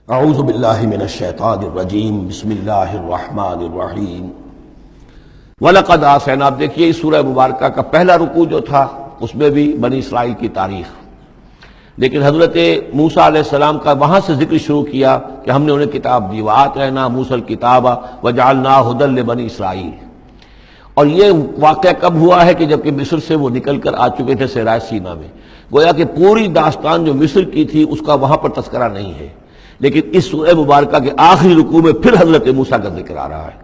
اعوذ باللہ من الشیطان الرجیم بسم اللہ الرحمن الرحیم وَلَقَدْ آتَيْنَا. آپ دیکھیے اس سورہ مبارکہ کا پہلا رکوع جو تھا اس میں بھی بنی اسرائیل کی تاریخ، لیکن حضرت موسیٰ علیہ السلام کا وہاں سے ذکر شروع کیا کہ ہم نے انہیں کتاب دی، وَآتَيْنَا مُوسَى الْكِتَابَ وَجَعَلْنَاهُ هُدًى لِبَنِي اسرائیل. اور یہ واقعہ کب ہوا ہے کہ جبکہ مصر سے وہ نکل کر آ چکے تھے صحرائے سینا میں. گویا کہ پوری داستان جو مصر کی تھی اس کا وہاں پر تذکرہ نہیں ہے، لیکن اس سورہ مبارکہ کے آخری رکوع میں پھر حضرت موسیٰ کا ذکر آ رہا ہے.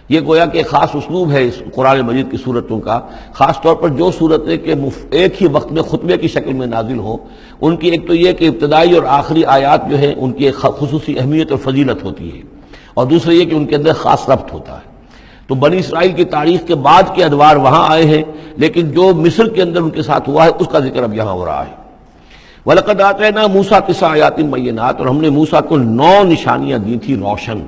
یہ گویا کہ خاص اسلوب ہے اس قرآن مجید کی صورتوں کا، خاص طور پر جو صورتیں کہ ایک ہی وقت میں خطبے کی شکل میں نازل ہوں، ان کی ایک تو یہ کہ ابتدائی اور آخری آیات جو ہیں ان کی ایک خصوصی اہمیت اور فضیلت ہوتی ہے، اور دوسرا یہ کہ ان کے اندر خاص ربط ہوتا ہے. تو بنی اسرائیل کی تاریخ کے بعد کے ادوار وہاں آئے ہیں، لیکن جو مصر کے اندر ان کے ساتھ ہوا ہے اس کا ذکر اب یہاں ہو رہا ہے. وَلَقَدْ آتَيْنَا مُوسَىٰ 9 آیات بینات. اور ہم نے موسیٰ کو 9 نشانیاں دی تھی روشن.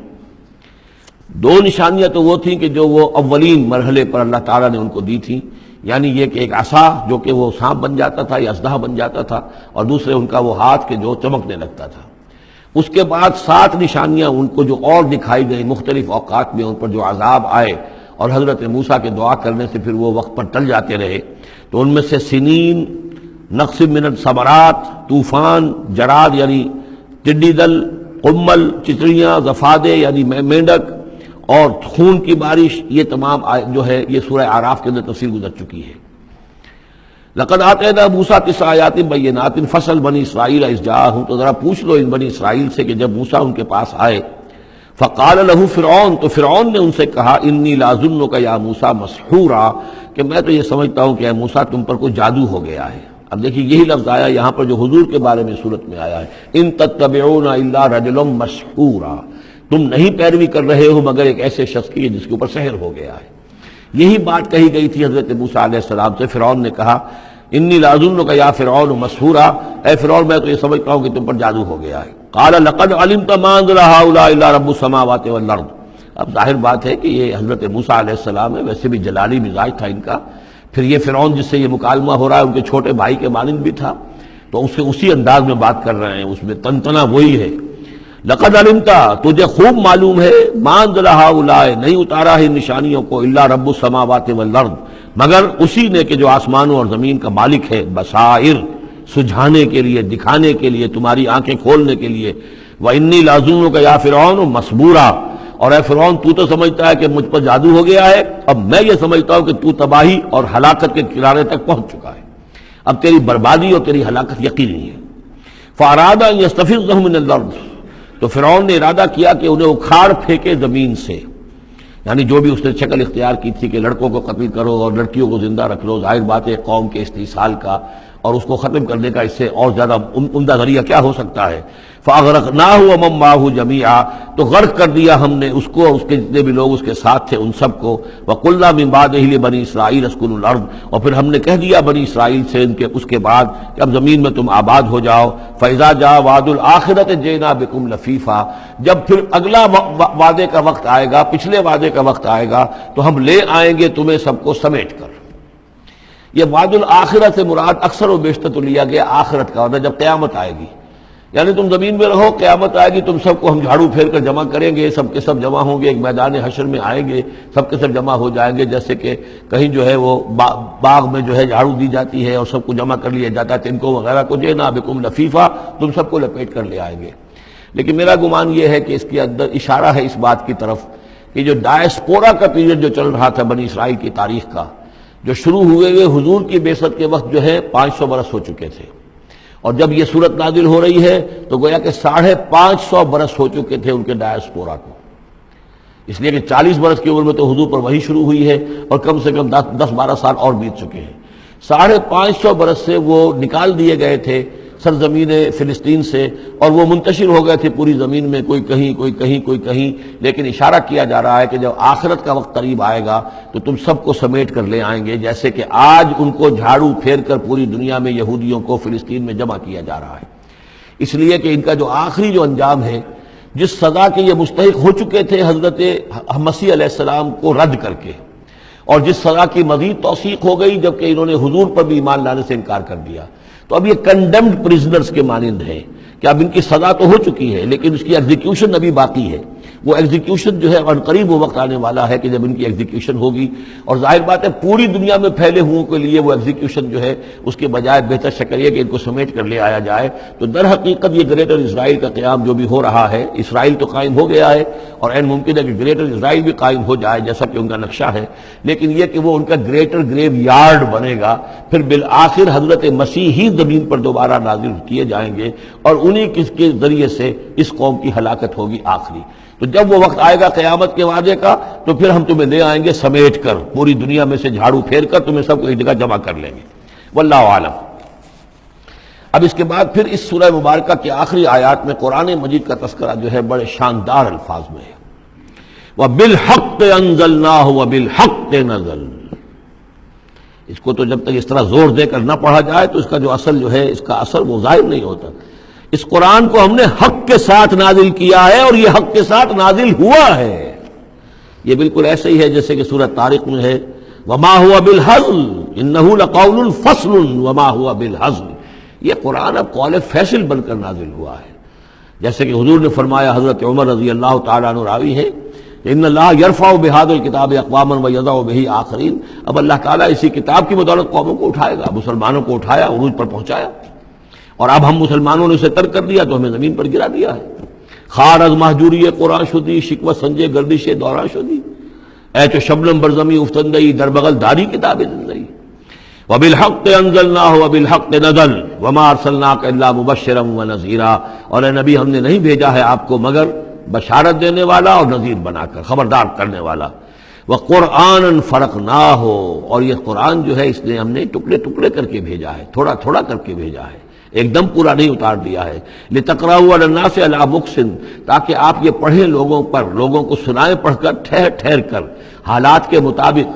2 نشانیاں تو وہ تھیں کہ جو وہ اولین مرحلے پر اللہ تعالیٰ نے ان کو دی تھیں، یعنی یہ کہ ایک عصا جو کہ وہ سانپ بن جاتا تھا یا اژدہا بن جاتا تھا، اور دوسرے ان کا وہ ہاتھ کے جو چمکنے لگتا تھا. اس کے بعد 7 نشانیاں ان کو جو اور دکھائی گئی مختلف اوقات میں، ان پر جو عذاب آئے اور حضرت موسیٰ کے دعا کرنے سے پھر وہ وقت پر ٹل جاتے رہے. تو ان میں سے سنین، نقص من الثمرات، طوفان، جراد یعنی ٹڈی دل، قمل چتڑیاں، ضفادع یعنی مینڈک، اور خون کی بارش، یہ تمام جو ہے یہ سورہ اعراف کے اندر تفصیل گزر چکی ہے. لقد آتینا موسیٰ 9 آیات بینات فصل بنی اسرائیل اذ جاءہم. تو ذرا پوچھ لو ان بنی اسرائیل سے کہ جب موسیٰ ان کے پاس آئے، فقال له فرعون، تو فرعون نے ان سے کہا، انی لاظنک یا موسیٰ مسحورا، کہ میں تو یہ سمجھتا ہوں کہ اے موسیٰ تم پر کوئی جادو ہو گیا ہے. اب دیکھیے یہی لفظ آیا یہاں پر جو حضور کے بارے میں صورت میں آیا ہے، ان تتبعون الا رجلا مسحورا، تم نہیں پیروی کر رہے ہو مگر ایک ایسے شخص کی جس کے اوپر سحر ہو گیا ہے. یہی بات کہی گئی تھی حضرت موسیٰ علیہ السلام سے. فرعون نے کہا، انی لاظنک یا فرعون مسحورا، اے فرعون میں تو یہ سمجھتا ہوں کہ تم پر جادو ہو گیا ہے. قال لقد علمت ما انزل هؤلاء الا رب السماوات والارض. اب ظاہر بات ہے کہ یہ حضرت موسیٰ علیہ السلام ہے، ویسے بھی جلالی مزاج تھا ان کا. پھر یہ فرعون جس سے یہ مکالمہ ہو رہا ہے ان کے چھوٹے بھائی کے مانند بھی تھا، تو اس سے اسی انداز میں بات کر رہے ہیں، اس میں تنتنا وہی ہے. لقد علمت، تجھے خوب معلوم ہے، ما انزل هؤلاء، نہیں اتارا ہے ان نشانیوں کو، الا رب السماوات والارض، مگر اسی نے کہ جو آسمانوں اور زمین کا مالک ہے، بصائر، سجھانے کے لیے، دکھانے کے لیے، تمہاری آنکھیں کھولنے کے لیے. وانی لاظنک یا فرعون مسبورا، اور اے فرعون تو سمجھتا ہے کہ مجھ پر جادو ہو گیا ہے، اب میں یہ سمجھتا ہوں کہ تو تباہی اور ہلاکت کے کنارے تک پہنچ چکا ہے، اب تیری بربادی اور تیری ہلاکت یقینی ہے. فاراد ان یستفزهم من الارض، تو فرعون نے ارادہ کیا کہ انہیں اکھاڑ پھینکے زمین سے، یعنی جو بھی اس نے شکل اختیار کی تھی کہ لڑکوں کو قتل کرو اور لڑکیوں کو زندہ رکھ لو، ظاہر بات ہے قوم کے استحصال کا اور اس کو ختم کرنے کا اس سے اور زیادہ عمدہ ذریعہ کیا ہو سکتا ہے. فاغرقناہ ومن معہ جمیعا، تو غرق کر دیا ہم نے اس کو اور اس کے جتنے بھی لوگ اس کے ساتھ تھے ان سب کو. وقلنا من بعدہ لبنی اسرائیل اسکنوا الارض، اور پھر ہم نے کہہ دیا بنی اسرائیل سے ان کے اس کے بعد کہ اب زمین میں تم آباد ہو جاؤ. فاذا جاء وعد الآخرۃ جئنا بکم لفیفا، جب پھر اگلا وعدے کا وقت آئے گا، پچھلے وعدے کا وقت آئے گا تو ہم لے آئیں گے تمہیں سب کو سمیٹ کر. یہ وعد الآخرہ سے مراد اکثر و بیشتر تو لیا گیا آخرت کا، اور جب قیامت آئے گی، یعنی تم زمین میں رہو، قیامت آئے گی تم سب کو ہم جھاڑو پھیر کر جمع کریں گے، سب کے سب جمع ہوں گے، ایک میدان حشر میں آئیں گے، سب کے سب جمع ہو جائیں گے. جیسے کہ کہیں جو ہے وہ باغ میں جو ہے جھاڑو دی جاتی ہے اور سب کو جمع کر لیا جاتا ہے، تنکوں وغیرہ کو، جئنا بکم لفیفا، تم سب کو لپیٹ کر لے آئیں گے. لیکن میرا گمان یہ ہے کہ اس کے اندر اشارہ ہے اس بات کی طرف کہ جو ڈائسپورا کا پیریڈ جو چل رہا تھا بنی اسرائیل کی تاریخ کا، جو شروع ہوئے حضور کی بعثت کے وقت جو ہے 500 برس ہو چکے تھے، اور جب یہ صورت نازل ہو رہی ہے تو گویا کہ 550 برس ہو چکے تھے ان کے ڈائسپورا کو. اس لیے کہ 40 برس کی عمر میں تو حضور پر وحی شروع ہوئی ہے اور کم سے کم 10-12 سال اور بیت چکے ہیں. 550 برس سے وہ نکال دیے گئے تھے سرزمین فلسطین سے، اور وہ منتشر ہو گئے تھے پوری زمین میں، کوئی کہیں کوئی کہیں کوئی کہیں. لیکن اشارہ کیا جا رہا ہے کہ جب آخرت کا وقت قریب آئے گا تو تم سب کو سمیٹ کر لے آئیں گے، جیسے کہ آج ان کو جھاڑو پھیر کر پوری دنیا میں یہودیوں کو فلسطین میں جمع کیا جا رہا ہے. اس لیے کہ ان کا جو آخری جو انجام ہے، جس سزا کے یہ مستحق ہو چکے تھے حضرت مسیح علیہ السلام کو رد کر کے، اور جس سزا کی مزید توثیق ہو گئی جبکہ انہوں نے حضور پر بھی ایمان لانے سے انکار کر دیا، تو اب یہ کنڈمڈ پرزنرز کے مانند ہیں کہ اب ان کی سزا تو ہو چکی ہے لیکن اس کی ایگزیکیوشن ابھی باقی ہے. وہ ایگزیکیوشن جو ہے عنقریب وہ وقت آنے والا ہے کہ جب ان کی ایگزیکیوشن ہوگی، اور ظاہر بات ہے پوری دنیا میں پھیلے ہوئوں کے لیے وہ ایگزیکیوشن جو ہے اس کے بجائے بہتر شکل یہ کہ ان کو سمیٹ کر لے آیا جائے. تو در حقیقت یہ گریٹر اسرائیل کا قیام جو بھی ہو رہا ہے، اسرائیل تو قائم ہو گیا ہے اور عین ممکن ہے کہ گریٹر اسرائیل بھی قائم ہو جائے جیسا کہ ان کا نقشہ ہے، لیکن یہ کہ وہ ان کا گریٹر گریو یارڈ بنے گا. پھر بالآخر حضرت مسیح ہی زمین پر دوبارہ نازل کیے جائیں گے اور انہی کے ذریعے سے اس قوم کی ہلاکت ہوگی آخری. تو جب وہ وقت آئے گا قیامت کے وعدے کا تو پھر ہم تمہیں لے آئیں گے سمیٹ کر، پوری دنیا میں سے جھاڑو پھیر کر تمہیں سب کو ایک جگہ جمع کر لیں گے. واللہ عالم. اب اس کے بعد پھر اس سورہ مبارکہ کے آخری آیات میں قرآن مجید کا تذکرہ جو ہے بڑے شاندار الفاظ میں ہے. وَبِالْحَقِّ أَنزَلْنَاهُ وَبِالْحَقِّ نَزَلَ. اس کو تو جب تک اس طرح زور دے کر نہ پڑھا جائے تو اس کا جو اصل جو ہے اس کا اثر وہ ظاہر نہیں ہوتا. اس قرآن کو ہم نے حق کے ساتھ نازل کیا ہے اور یہ حق کے ساتھ نازل ہوا ہے. یہ بالکل ایسے ہی ہے جیسے کہ سورۃ طارق میں ہے وَمَا هُوَ بِالْحَزْلِ إِنَّهُ لَقَوْلٌ فَصْلٌ وَمَا هُوَ بِالْحَزْلِ. یہ قرآن اب قول فیصل بن کر نازل ہوا ہے. جیسے کہ حضور نے فرمایا، حضرت عمر رضی اللہ تعالیٰ عنہ راوی ہے، ان اللہ یرفع بہذا الکتاب اقواما ویضع بہ آخرین. اب اللہ تعالیٰ اسی کتاب کی بدولت قوموں کو اٹھائے گا. مسلمانوں کو اٹھایا، عروج پر پہنچایا، اور اب ہم مسلمانوں نے اسے ترک کر دیا تو ہمیں زمین پر گرا دیا ہے. خار از محجوری قرآن شدی، شکوہ سنجے گردش دوران شدی، اے تو شبنم برزمی افتندئی در بغل داری کتاب زندگی. وبالحق انزلناہ وبالحق نزل وما ارسلناک الا مبشرا ونذیرا. اور اے نبی ہم نے نہیں بھیجا ہے آپ کو مگر بشارت دینے والا اور نذیر بنا کر، خبردار کرنے والا. وقرآنا فرقناہ. اور یہ قرآن جو ہے اس نے ہم نے ٹکڑے ٹکڑے کر کے بھیجا ہے، تھوڑا تھوڑا کر کے بھیجا ہے، ایک دم پورا نہیں اتار دیا ہے. لتقرأوا علی الناس علی مکث. تاکہ آپ یہ پڑھیں لوگوں پر، لوگوں کو سنائیں پڑھ کر ٹھہر ٹھہر کر، حالات کے مطابق.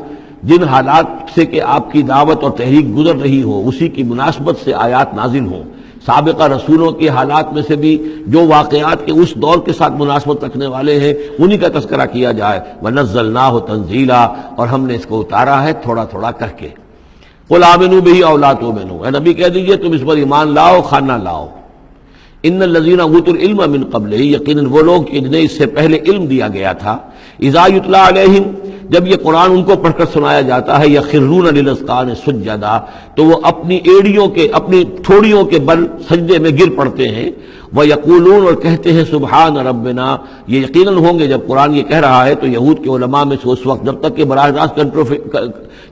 جن حالات سے کہ آپ کی دعوت اور تحریک گزر رہی ہو اسی کی مناسبت سے آیات نازل ہوں. سابقہ رسولوں کے حالات میں سے بھی جو واقعات کے اس دور کے ساتھ مناسبت رکھنے والے ہیں انہی کا تذکرہ کیا جائے. وَنَزَّلْنَاهُ تَنزِيلًا. اور ہم نے اس کو اتارا ہے تھوڑا تھوڑا کر کے. قُلْ آمِنُوا بِهِ أَوْ لَا تُؤْمِنُوا. اے نبی کہہ دیجئے تم اس پر ایمان لاؤ خواہ نہ لاؤ. ان الذین اوتوا العلم من قبلہ. یقیناً وہ لوگ جنہیں اس سے پہلے علم دیا گیا تھا. اذا یتلیٰ علیہم. جب یہ قرآن ان کو پڑھ کر سنایا جاتا ہے، یخرون للاذقان سجدا. تو وہ اپنی ایڑیوں کے، اپنی ٹھوڑیوں کے بل سجدے میں گر پڑتے ہیں. ویقولون. اور کہتے ہیں سبحان ربنا. یہ یقیناً ہوں گے جب قرآن یہ کہہ رہا ہے تو یہود کے علماء میں سے اس وقت جب تک کہ براہ راست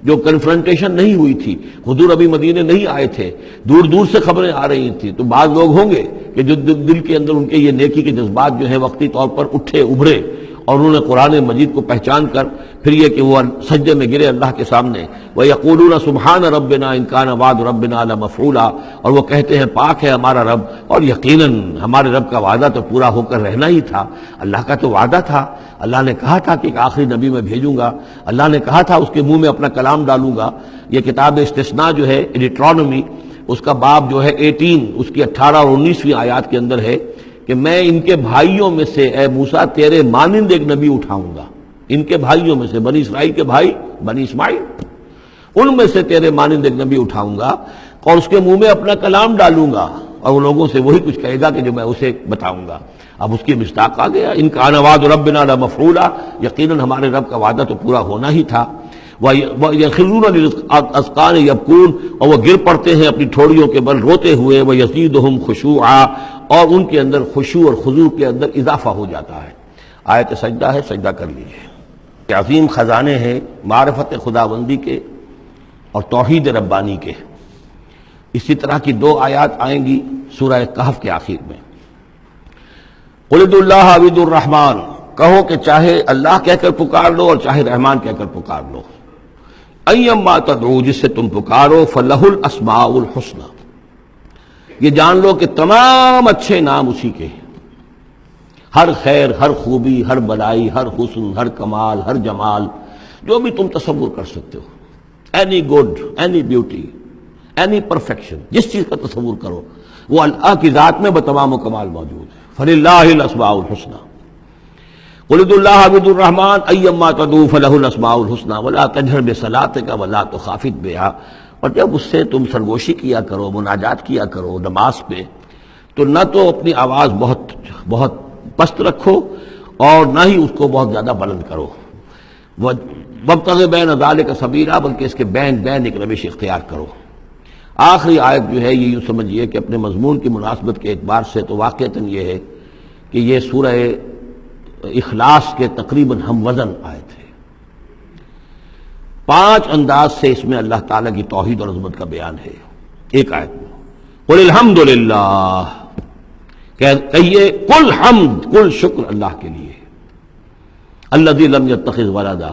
جو کنفرنٹیشن نہیں ہوئی تھی، حضور ابھی مدینے نہیں آئے تھے، دور دور سے خبریں آ رہی تھیں، تو بعض لوگ ہوں گے کہ جو دل کے اندر ان کے یہ نیکی کے جذبات جو ہیں وقتی طور پر اٹھے ابھرے اور انہوں نے قرآن مجید کو پہچان کر پھر یہ کہ وہ سجدے میں گرے اللہ کے سامنے. وَيَقُولُونَ سُبْحَانَ رَبِّنَا إِن كَانَ وَعْدُ رَبِّنَا لَمَفْعُولًا. اور وہ کہتے ہیں پاک ہے ہمارا رب، اور یقیناً ہمارے رب کا وعدہ تو پورا ہو کر رہنا ہی تھا. اللہ کا تو وعدہ تھا، اللہ نے کہا تھا کہ ایک آخری نبی میں بھیجوں گا، اللہ نے کہا تھا اس کے منہ میں اپنا کلام ڈالوں گا. یہ کتاب استثناء جو ہے ڈیٹرانومی، اس کا باب جو ہے 18 اس کی 18 اور 19ویں آیات کے اندر ہے کہ میں ان کے بھائیوں میں سے اے موسیٰ تیرے مانند ایک نبی اٹھاؤں گا. ان کے بھائیوں میں سے، بنی اسرائیل کے بھائی بنی اسماعیل، ان میں سے تیرے مانند ایک نبی اٹھاؤں گا اور اس کے منہ میں اپنا کلام ڈالوں گا اور وہ لوگوں سے وہی کچھ کہے گا کہ جو میں اسے بتاؤں گا. اب اس کی مصداق آ گیا. ان کان وعد ربنا لمفعولا. یقیناً ہمارے رب کا وعدہ تو پورا ہونا ہی تھا. وَيَخِرُّونَ لِلْأَذْقَانِ يَبْكُونَ. اور وہ گر پڑتے ہیں اپنی ٹھوڑیوں کے بل روتے ہوئے. وَيَزِيدُهُمْ خُشُوعًا. اور ان کے اندر خشوع اور خضوع کے اندر اضافہ ہو جاتا ہے. آیت سجدہ ہے، سجدہ کر لیجیے. عظیم خزانے ہیں معرفت خداوندی کے اور توحید ربانی کے. اسی طرح کی 2 آیات آئیں گی سورہ کہف کے آخر میں. قُلِ ادعوا اللَّهَ أَوِ ادعوا الرَّحْمَٰنَ. کہو کہ چاہے اللہ کہہ کر پکار لو اور چاہے رحمان کہہ کر پکار لو. أَيَّمَّا تَدْعُوا. جس سے تم پکارو فَلَهُ الْأَسْمَاءُ الْحُسْنَىٰ. یہ جان لو کہ تمام اچھے نام اسی کے ہیں. ہر خیر، ہر خوبی، ہر بلائی، ہر حسن، ہر کمال، ہر جمال، جو بھی تم تصور کر سکتے ہو، any good, any beauty, any perfection, جس چیز کا تصور کرو وہ اللہ کی ذات میں بتمام و کمال موجود ہے. فَلِلَّهِ الْأَسْمَاءُ الْحُسْنَىٰ. قُلِ ادعوا اللَّهَ أَوِ ادعوا الرَّحْمَٰنَ أَيَّمَّا تَدْعُوا فَلَهُ الْأَسْمَاءُ الْحُسْنَىٰ وَلَا تَجْهَرْ بِصَلَاتِكَ وَلَا تُخَافِتْ بِهَا اور جب اس سے تم سرگوشی کیا کرو، مناجات کیا کرو نماز پہ، تو نہ تو اپنی آواز بہت بہت پست رکھو اور نہ ہی اس کو بہت زیادہ بلند کرو، وابتغ بین ذالک سبیلا، بلکہ اس کے بین بین ایک روش اختیار کرو۔ آخری آیت جو ہے یہ یوں سمجھیے کہ اپنے مضمون کی مناسبت کے اعتبار سے تو واقعتاً یہ ہے کہ یہ سورہ اخلاص کے تقریباً ہم وزن آیت ہے۔ 5 انداز سے اس میں اللہ تعالیٰ کی توحید اور عظمت کا بیان ہے ایک آیت میں۔ قل الحمدللہ، کہیے کل حمد، کل شکر اللہ کے لیے، الذی لم یتخذ ولدا،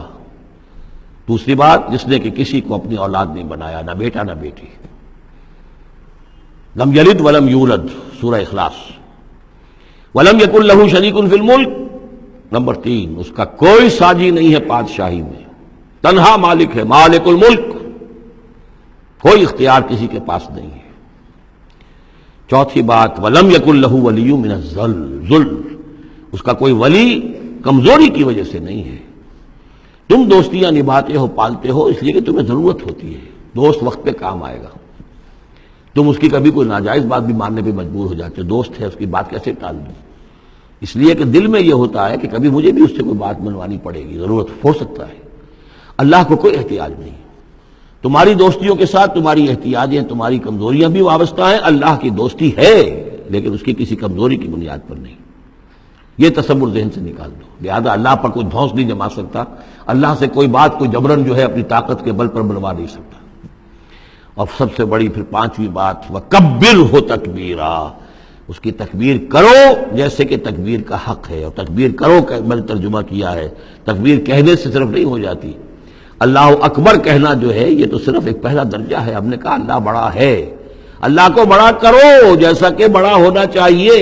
دوسری بات جس نے کہ کسی کو اپنی اولاد نہیں بنایا، نہ بیٹا نہ بیٹی، لم یلد ولم یولد، سورہ اخلاص، ولم یکن لہ شریک فی الملک، نمبر 3 اس کا کوئی ساجی نہیں ہے بادشاہی میں، تنہا مالک ہے، مالک الملک، کوئی اختیار کسی کے پاس نہیں ہے۔ چوتھی بات وَلَمْ يَكُنْ لَهُ وَلِيٌّ مِّنَ الذُّلِّ، اس کا کوئی ولی کمزوری کی وجہ سے نہیں ہے۔ تم دوستیاں نبھاتے ہو، پالتے ہو اس لیے کہ تمہیں ضرورت ہوتی ہے، دوست وقت پہ کام آئے گا، تم اس کی کبھی کوئی ناجائز بات بھی ماننے پہ مجبور ہو جاتے ہو، دوست ہے اس کی بات کیسے ٹال دوں، اس لیے کہ دل میں یہ ہوتا ہے کہ کبھی مجھے بھی اس سے کوئی بات منوانی پڑے گی، ضرورت ہو سکتا ہے۔ اللہ کو کوئی احتیاج نہیں، تمہاری دوستیوں کے ساتھ تمہاری احتیاجیں، تمہاری کمزوریاں بھی وابستہ ہیں، اللہ کی دوستی ہے لیکن اس کی کسی کمزوری کی بنیاد پر نہیں، یہ تصور ذہن سے نکال دو۔ لہذا اللہ پر کوئی دھونس نہیں جما سکتا، اللہ سے کوئی بات کوئی جبرن جو ہے اپنی طاقت کے بل پر بنوا نہیں سکتا۔ اور سب سے بڑی پھر 5ویں بات وَكَبِّرْهُ تَكْبِيرًا، اس کی تکبیر کرو جیسے کہ تکبیر کا حق ہے، اور تکبیر کرو کہ میں نے ترجمہ کیا ہے، تکبیر کہنے سے صرف نہیں ہو جاتی، اللہ اکبر کہنا جو ہے یہ تو صرف ایک پہلا درجہ ہے۔ ہم نے کہا اللہ بڑا ہے، اللہ کو بڑا کرو جیسا کہ بڑا ہونا چاہیے،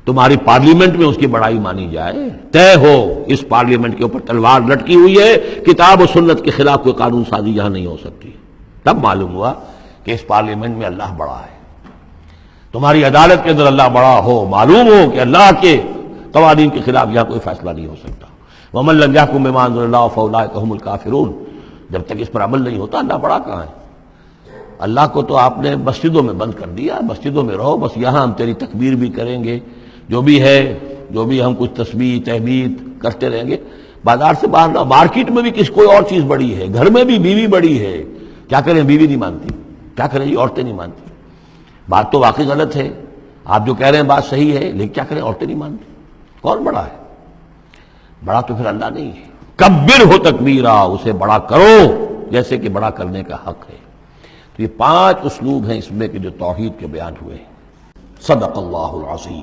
تمہاری پارلیمنٹ میں اس کی بڑائی مانی جائے، طے ہو اس پارلیمنٹ کے اوپر تلوار لٹکی ہوئی ہے، کتاب و سنت کے خلاف کوئی قانون سازی یہاں نہیں ہو سکتی، تب معلوم ہوا کہ اس پارلیمنٹ میں اللہ بڑا ہے۔ تمہاری عدالت کے اندر اللہ بڑا ہو، معلوم ہو کہ اللہ کے قوانین کے خلاف یہاں کوئی فیصلہ نہیں ہو سکتا۔ وَمَن لَّمْ يَحْكُم بِمَا أَنزَلَ اللَّهُ فَأُولَٰئِكَ هُمُ الْكَافِرُونَ، جب تک اس پر عمل نہیں ہوتا اللہ بڑا کہاں ہے؟ اللہ کو تو آپ نے مسجدوں میں بند کر دیا، مسجدوں میں رہو، بس یہاں ہم تیری تکبیر بھی کریں گے، جو بھی ہے، جو بھی ہم کچھ تسبیح تحمید کرتے رہیں گے، بازار سے باہر نہ، مارکیٹ میں بھی کوئی اور چیز بڑی ہے، گھر میں بھی بیوی بڑی ہے، کیا کریں بیوی نہیں مانتی، کیا کریں جی عورتیں نہیں مانتی، بات تو واقعی غلط ہے، آپ جو کہہ رہے ہیں بات صحیح ہے لیکن کیا کریں عورتیں نہیں مانتی، کون بڑا ہے؟ بڑا تو پھر اللہ نہیں ہے۔ کبر ہو تکبیرا، اسے بڑا کرو جیسے کہ بڑا کرنے کا حق ہے۔ تو یہ 5 اسلوب ہیں اس میں کہ جو توحید کے بیان ہوئے ہیں۔ صدق اللہ العظیم۔